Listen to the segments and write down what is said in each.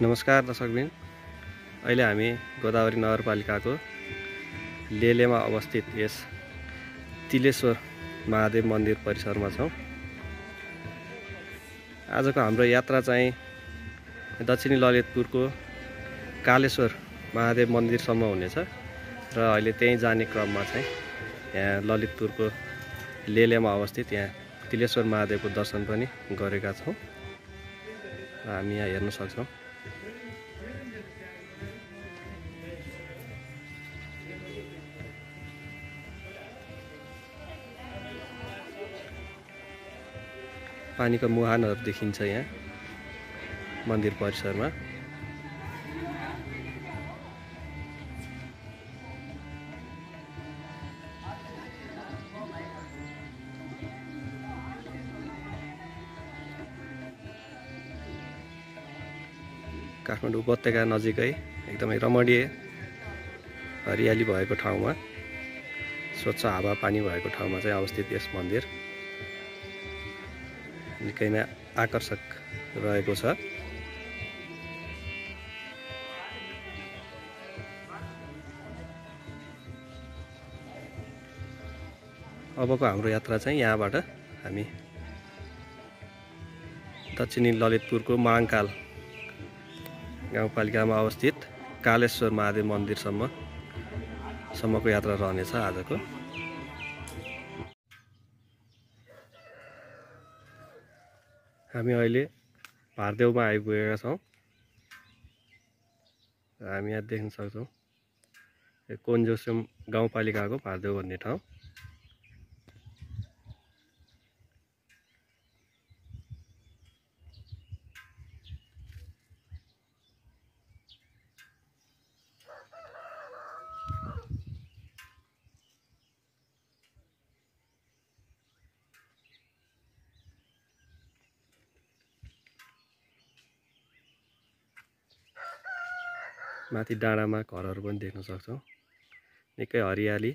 नमस्कार दर्शकबिन, अहिले हामी गोदावरी नगरपालिकाको लेलेमा अवस्थित यस तिलेश्वर महादेव मन्दिर परिसरमा छौँ। आजको हाम्रो यात्रा चाहिँ दक्षिणी ललितपुरको कालेश्वर महादेव मन्दिरसम्म हुनेछ र अहिले त्यहीँ जाने क्रममा चाहिँ यहाँ ललितपुरको लेलेमा अवस्थित यहाँ तिलेश्वर महादेवको दर्शन पनि गरेका छौँ। हामी यहाँ हेर्न सक्छौँ। पानीको मुहानहरू देखिन्छ यहाँ मन्दिर परिसरमा। काठमाडौँ उपत्यका नजिकै एकदमै रमणीय हरियाली भएको ठाउँमा, स्वच्छ हावापानी भएको ठाउँमा चाहिँ अवस्थित यस मन्दिर निकै नै आकर्षक रहेको छ। अबको हाम्रो यात्रा चाहिँ यहाँबाट हामी दक्षिणी ललितपुरको महाङ्काल गाउँपालिकामा अवस्थित कालेश्वर महादेव मन्दिरसम्मको यात्रा रहनेछ आजको। हामी अहिले भारदेवमा आइपुगेका छौँ। हामी यहाँ देख्न सक्छौँ कोन्जोसम गाउँपालिकाको भारदेव भन्ने ठाउँ। माथि डाँडामा घरहरू पनि देख्न सक्छौँ। निकै हरियाली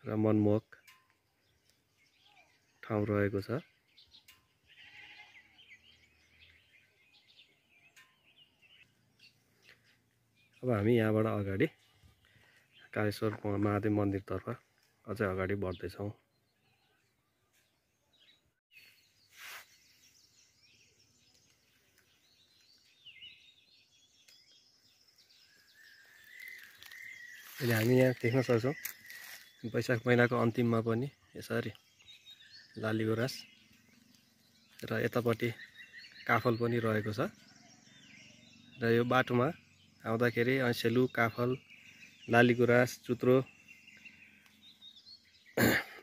र मनमोहक ठाउँ रहेको छ। अब हामी यहाँबाट अगाडि कालेश्वर महादेव मन्दिरतर्फ अझै अगाडि बढ्दैछौँ। अहिले हामी यहाँ देख्न सक्छौँ वैशाख महिनाको अन्तिममा पनि यसरी लालीगुराँस र यतापट्टि काफल पनि रहेको छ। र यो बाटोमा आउँदाखेरि ऐँसेलु, काफल, लालीगुराँस, चुत्रो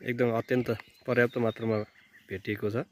एकदम अत्यन्त पर्याप्त मात्रामा भेटिएको छ।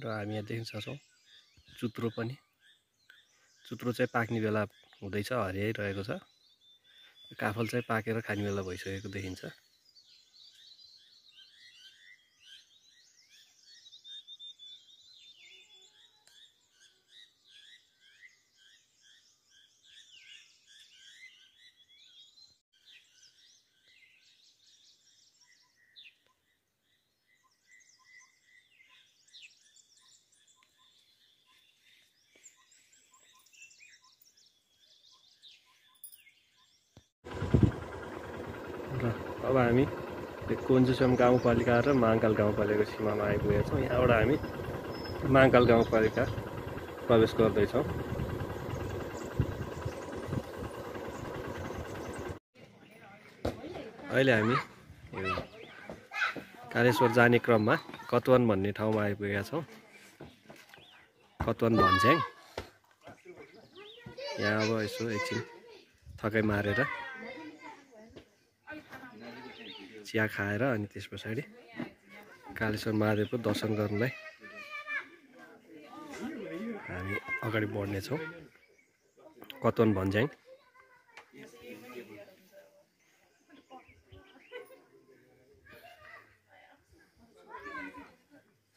र हामी यहाँ देख्न सक्छौँ चुत्रो पनि। चुत्रो चाहिँ पाक्ने बेला हुँदैछ, हरियाइरहेको छ। काफल चाहिँ पाकेर खाने बेला भइसकेको देखिन्छ। अब हामी कोन्जोसम गाउँपालिका र महाङ्काल गाउँपालिकाको सीमामा आइपुगेका छौँ। यहाँबाट हामी महाङ्काल गाउँपालिका प्रवेश गर्दैछौँ। अहिले हामी कालेश्वर जाने क्रममा कतवन भन्ने ठाउँमा आइपुगेका छौँ। कतवन भन्ज्याङ। यहाँ अब यसो एकछिन थकाइ मारेर चिया खाएर अनि त्यस पछाडि कालेश्वर महादेवको दर्शन गर्नलाई हामी अगाडि बढ्नेछौँ कतवन भन्ज्याङ।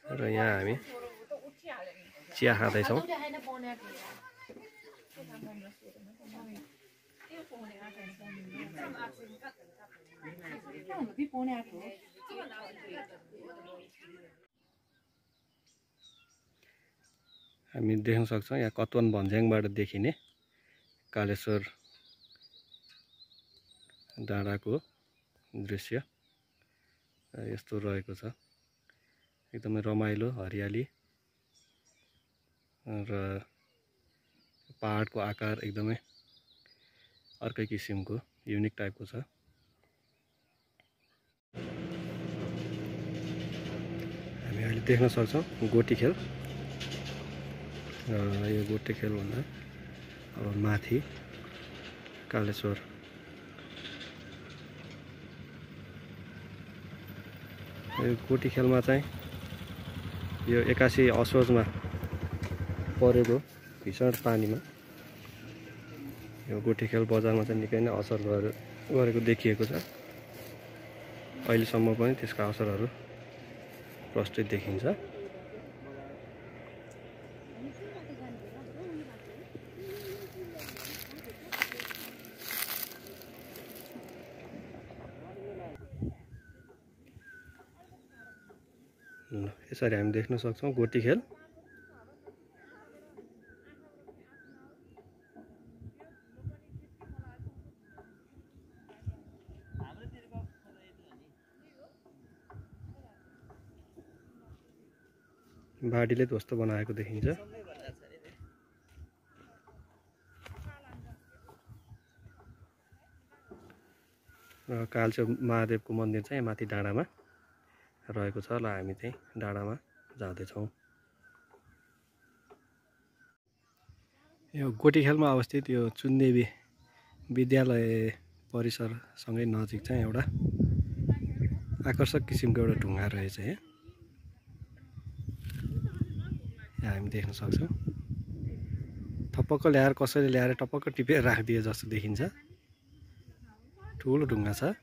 र यहाँ हामी चिया खाँदैछौँ। हामी देख्न सक्छौँ यहाँ कतवन भन्ज्याङबाट देखिने कालेश्वर डाँडाको दृश्य यस्तो रहेको छ। एकदमै रमाइलो हरियाली र पहाडको आकार एकदमै अर्कै किसिमको युनिक टाइपको छ। हामी अहिले देख्न सक्छौँ गोटी खेल। यो गोटी खेल भन्दा अब माथि कालेश्वर यो गोटी खेलमा चाहिँ यो 81 असोजमा परेको भीषण पानीमा यो गोटी खेल बजारमा चाहिँ निकै नै असर गरेको देखिएको छ। अहिलेसम्म पनि त्यसका असरहरू प्रष्ट देखिन्छ। यसरी हामी देख्न सक्छौँ गोटी खेल। बाढीले ध्वस्त बनाएको देखिन्छ। र कालचो महादेवको मन्दिर चाहिँ माथि डाँडामा रहेको छ। ल हामी चाहिँ डाँडामा जाँदैछौँ। यो गोटी खेलमा अवस्थित यो चुनदेवी विद्यालय परिसरसँगै नजिक चाहिँ एउटा आकर्षक किसिमको एउटा ढुङ्गा रहेछ। यहाँ हामी देख्न सक्छौँ थपक्क ल्याएर कसैले ल्याएर टपक्क टिपेर राखिदिए जस्तो देखिन्छ। ठुलो ढुङ्गा छ।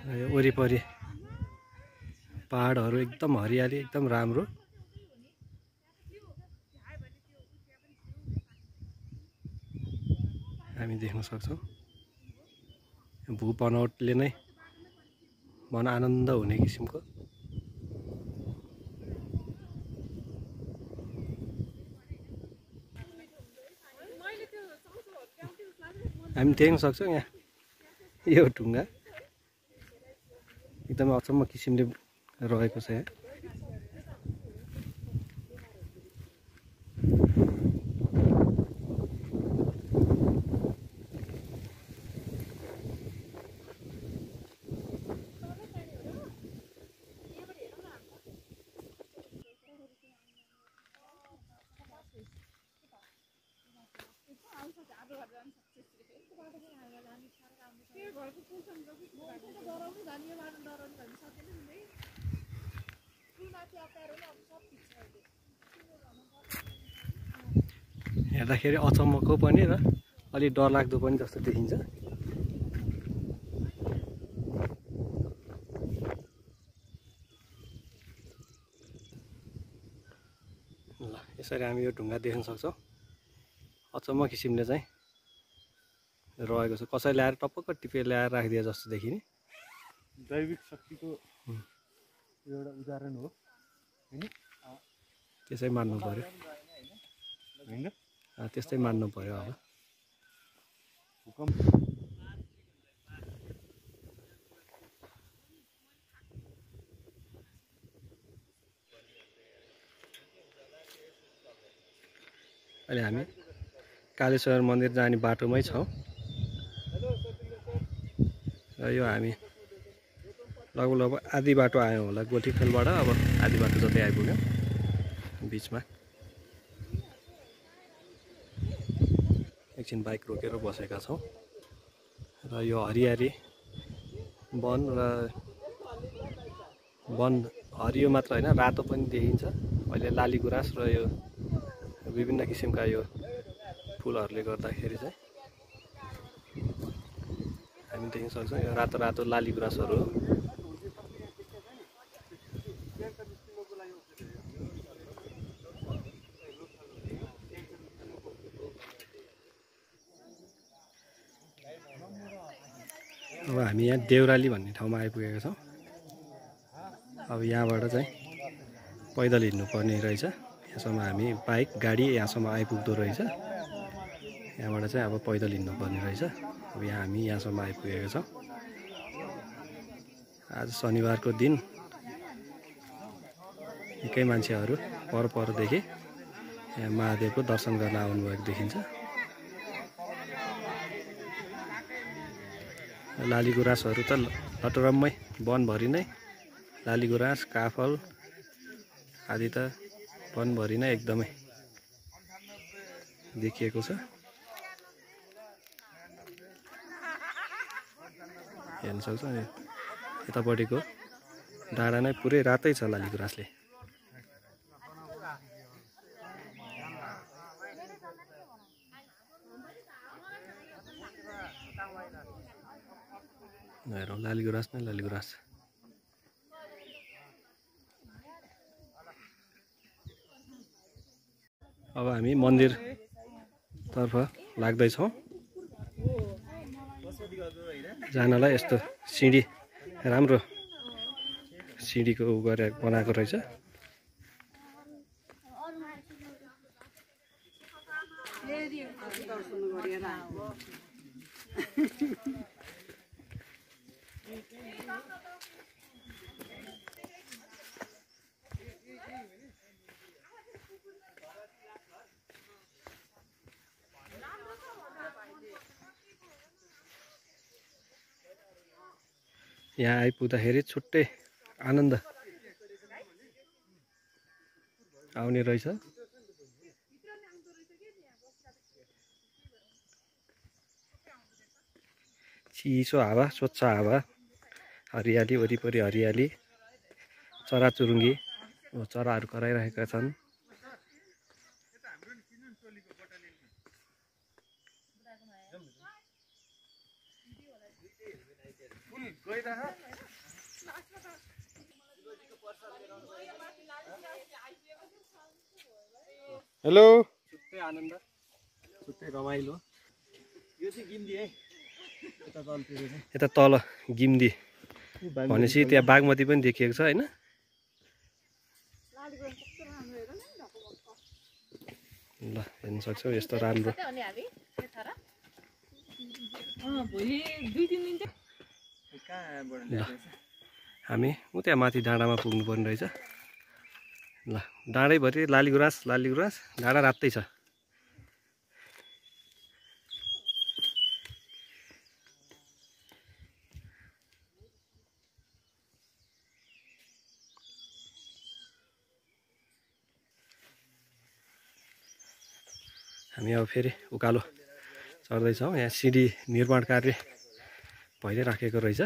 यो वरिपरि पहाडहरू एकदम हरियाली एकदम राम्रो। हामी देख्न सक्छौँ भू बनौटले नै मन आनन्द हुने किसिमको हामी देख्न सक्छौँ। यहाँ यो ढुङ्गा एकदमै अचम्म किसिमले रहेको छ। हेर्दाखेरि अचम्मको पनि र अलि डरलाग्दो पनि जस्तो देखिन्छ। ल यसरी हामी यो ढुङ्गा देख्न सक्छौँ। अचम्म किसिमले चाहिँ रहेको छ। कसैले ल्याएर टपक्क टिपेर ल्याएर राखिदिए जस्तो देखिने दैविक शक्तिको एउटा उदाहरण हो हैन? त्यसै मान्नु पर्यो हैन? त्यस्तै मान्नु पर्यो अब। भूकम्प अहिले हामी कालेश्वर मन्दिर जाने बाटोमै छौँ। र यो हामी लगभग आधी बाटो आयौँ होला गोटी खेलबाट। अब आधी बाटो जतै आइपुग्यौँ बिचमा। एकछिन बाइक रोकेर बसेका छौँ र यो हरियाली वन र वन हरियो मात्र होइन रातो पनि देखिन्छ। अहिले लालीगुराँस र यो विभिन्न किसिमका यो फुलहरूले गर्दाखेरि चाहिँ हामी देख्न सक्छौँ यो रातो रातो लालीगुराँसहरू हो। अब हामी यहाँ देउराली भन्ने ठाउँमा आइपुगेका छौँ। अब यहाँबाट चाहिँ पैदल हिँड्नुपर्ने रहेछ। यहाँसम्म हामी बाइक गाडी यहाँसम्म आइपुग्दो रहेछ। यहाँबाट चाहिँ अब पैदल हिँड्नुपर्ने रहेछ। अब हामी यहाँसम्म आइपुगेका छौँ। आज शनिबारको दिन निकै मान्छेहरू परदेखि यहाँ महादेवको दर्शन गर्न आउनुभएको देखिन्छ। लालीगुराँसहरू त लटरम्मै वनभरि नै लालीगुराँस काफल आदि त वनभरि नै एकदमै देखिएको छ। हेर्न सक्छौँ यतापट्टिको डाँडा नै पुरै रातै छ लालीगुराँसले। हेरौँ लालीगुराँस नै लालीगुराँस। अब हामी मन्दिरतर्फ लाग्दैछौँ। जानलाई यस्तो सिँढी राम्रो सिँढीको उ गरेर बनाएको रहेछ। यहाँ आइपुग्दाखेरि छुट्टै आनन्द आउने रहेछ। चिसो हावा, स्वच्छ हावा, हरियाली वरिपरि हरियाली, चराचुरुङ्गी चराहरू कराइरहेका छन्। हेलो छुट्टै आनन्द, छुट्टै रमाइलो। यो चाहिँ गिम्दी है, यता तल गिम्दी भनेपछि त्यहाँ बागमती पनि देखिएको छ होइन। ल हेर्न सक्छौ यस्तो राम्रो। ल हामी त्यहाँ माथि डाँडामा पुग्नुपर्ने रहेछ। ल डाँडैभरि लालीगुराँस लालीगुराँस, डाँडा रातै छ। हामी अब फेरि उकालो चढ्दैछौँ। यहाँ सिँढी निर्माण कार्य भइराखेको रहेछ।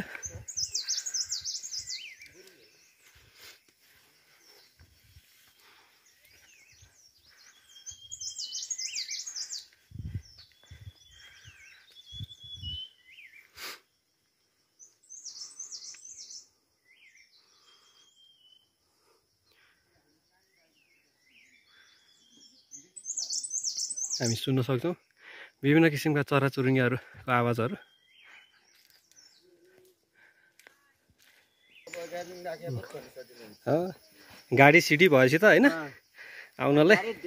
हामी सुन्न सक्छौँ विभिन्न किसिमका चराचुरुङ्गीहरूको आवाजहरू। गाडी सिटी भएपछि त होइन आउनलाई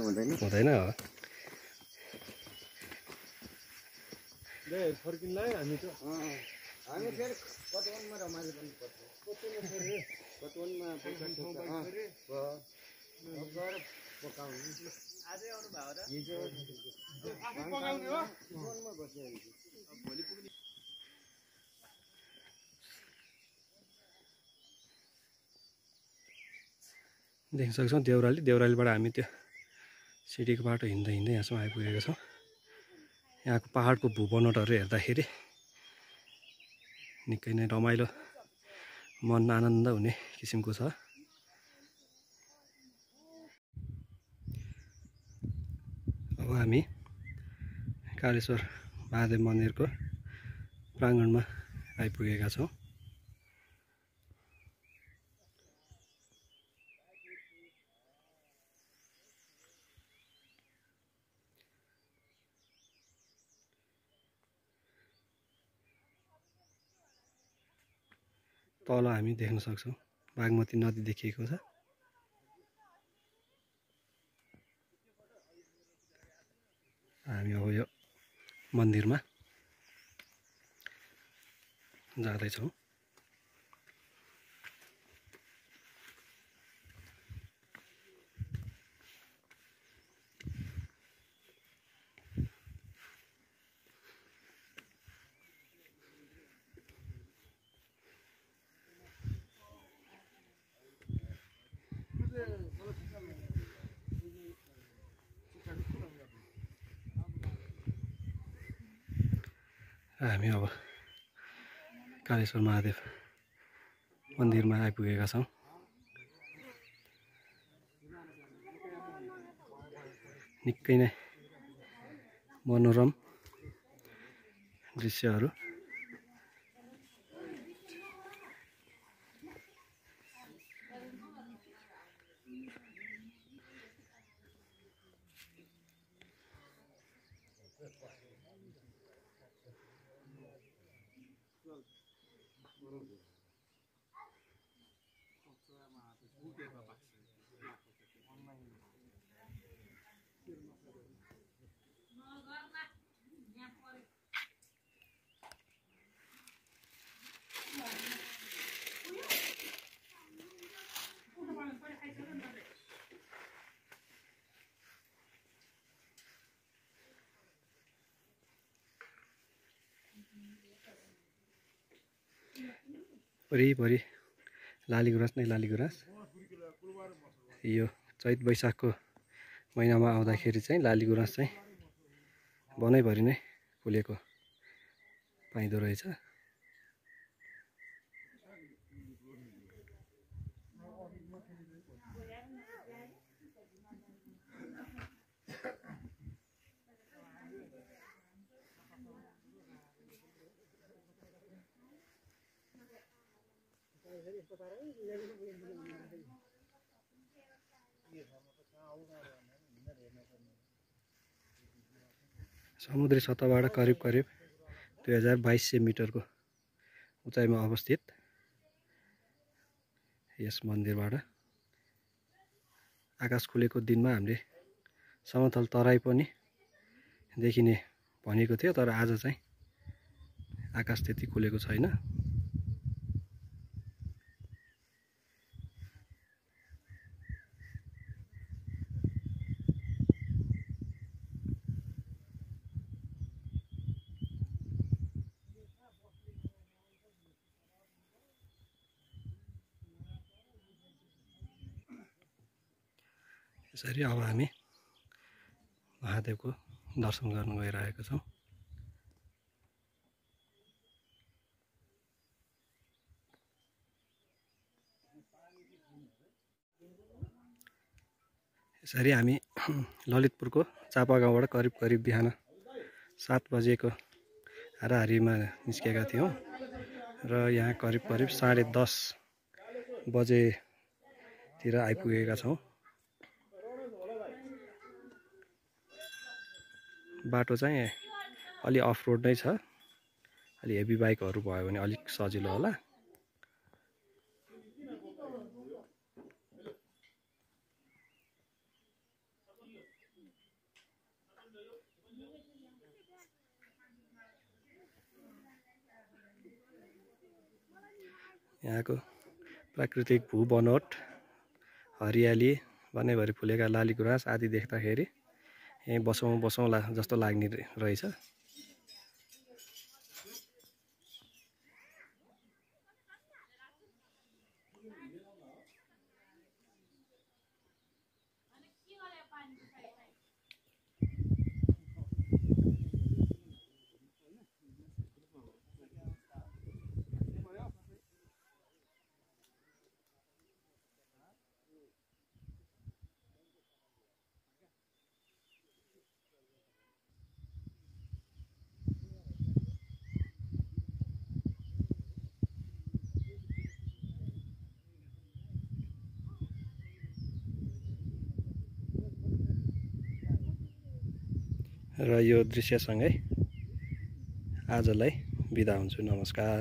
हुँदैन हो। देख्न सक्छौँ देउरालीबाट हामी त्यो सिडीको बाटो हिँड्दै हिँड्दै यहाँसम्म आइपुगेको छौँ। यहाँको पहाडको भूबनोटहरू हेर्दाखेरि निकै नै रमाइलो, मन आनन्द हुने किसिमको छ। अब हामी कालेश्वर महादेव मन्दिरको प्राङ्गणमा आइपुगेका छौँ। तल हामी देख्न सक्छौँ बागमती नदी देखिएको छ। हामी अब यो मन्दिरमा जाँदैछौँ। हामी अब कालेश्वर महादेव मन्दिरमा आइपुगेका छौँ। निकै नै मनोरम दृश्यहरू। वरिपरि लालीगुराँस नै लालीगुराँस। यो चैत वैशाखको महिनामा आउँदाखेरि चाहिँ लालीगुराँस चाहिँ वनैभरि नै फुलेको पाइँदो रहेछ। समुद्री सतहबाट करिब 2200 मिटरको उचाइमा अवस्थित यस मन्दिरबाट आकाश खुलेको दिनमा हामीले समतल तराई पनि देखिने भनेको थियो, तर आज चाहिँ आकाश त्यति खुलेको छैन। यसरी अब हामी महादेवको दर्शन गर्न गइरहेका छौँ। यसरी हामी ललितपुरको चापागाउँबाट करिब बिहान 7 बजेको हाराहारीमा निस्केका थियौँ र यहाँ करिब 10:30 बजेतिर आइपुगेका छौँ। बाटो चाहिँ अलि अफ रोड नै छ। अलि हेभी बाइकहरू भयो भने अलिक सजिलो होला। यहाँको प्राकृतिक भूबनोट, हरियाली, वनैभरि फुलेका लालीगुराँस आदि देख्दाखेरि यहीँ बसौँला जस्तो लाग्ने रहेछ। र यो दृश्यसँगै आजलाई बिदा हुन्छु। नमस्कार।